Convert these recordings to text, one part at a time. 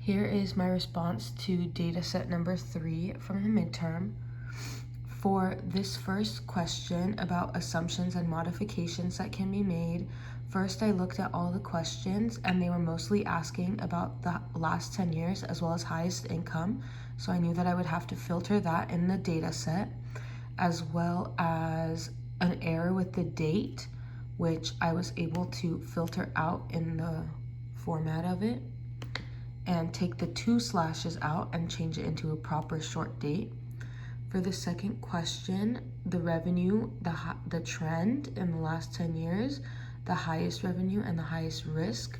Here is my response to dataset number 3 from the midterm. For this first question about assumptions and modifications that can be made, first I looked at all the questions and they were mostly asking about the last 10 years as well as highest income. So I knew that I would have to filter that in the data set, as well as an error with the date, which I was able to filter out in the format of it, and take the 2 slashes out and change it into a proper short date. For the second question, the revenue, the trend in the last 10 years, the highest revenue and the highest risk.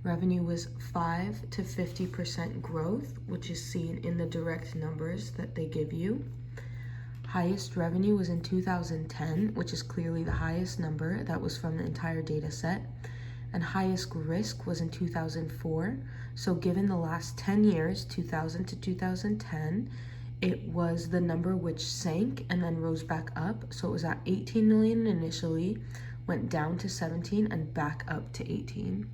Revenue was 5 to 50% growth, which is seen in the direct numbers that they give you. Highest revenue was in 2010, which is clearly the highest number. That was from the entire data set. And highest risk was in 2004. So given the last 10 years, 2000 to 2010, it was the number which sank and then rose back up. So it was at 18 million initially, went down to 17 and back up to 18.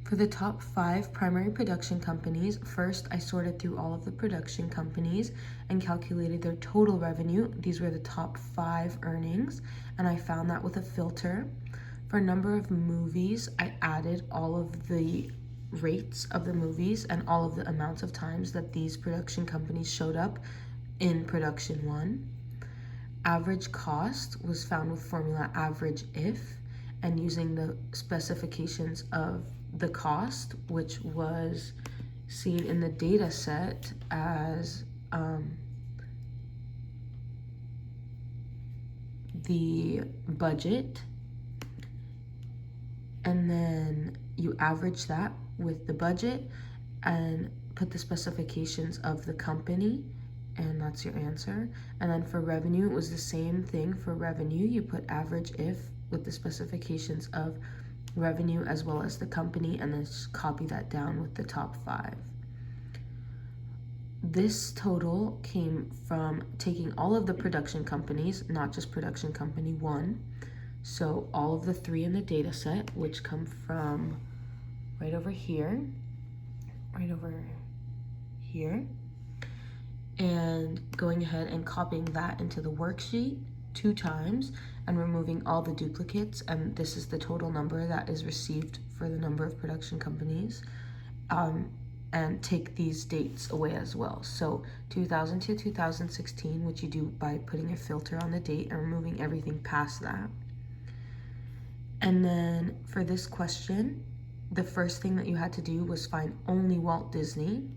For the top 5 primary production companies, first I sorted through all of the production companies and calculated their total revenue. These were the top 5 earnings, and I found that with a filter. For number of movies, I added all of the rates of the movies and all of the amounts of times that these production companies showed up in production 1. Average cost was found with formula average if, and using the specifications of the cost, which was seen in the data set as the budget, and then you average that with the budget and put the specifications of the company, and that's your answer. And then for revenue, it was the same thing. For revenue, you put average if with the specifications of revenue as well as the company, and then just copy that down with the top 5. This total came from taking all of the production companies, not just production company 1. So all of the 3 in the data set, which come from right over here, and going ahead and copying that into the worksheet 2 times and removing all the duplicates, and this is the total number that is received for the number of production companies, and take these dates away as well. So 2000 to 2016, which you do by putting a filter on the date and removing everything past that. And then for this question, the first thing that you had to do was find only Walt Disney,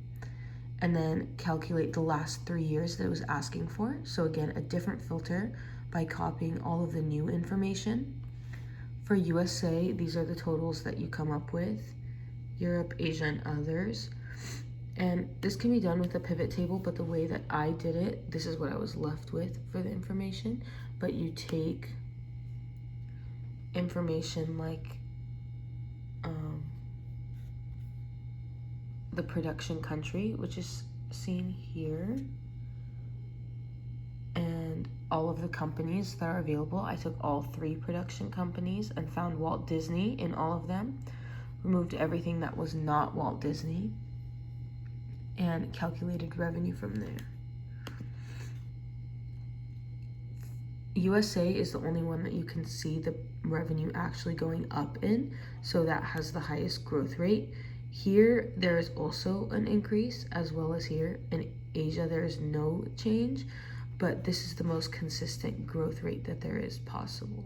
and then calculate the last 3 years that it was asking for. So again, a different filter by copying all of the new information. For USA, these are the totals that you come up with. Europe, Asia, and others. And this can be done with a pivot table, but the way that I did it, this is what I was left with for the information. But you take information like the production country, which is seen here, and all of the companies that are available. I took all 3 production companies and found Walt Disney in all of them, removed everything that was not Walt Disney, and calculated revenue from there. USA is the only one that you can see the revenue actually going up in, so that has the highest growth rate. Here, there is also an increase, as well as here. In Asia, there is no change, but this is the most consistent growth rate that there is possible.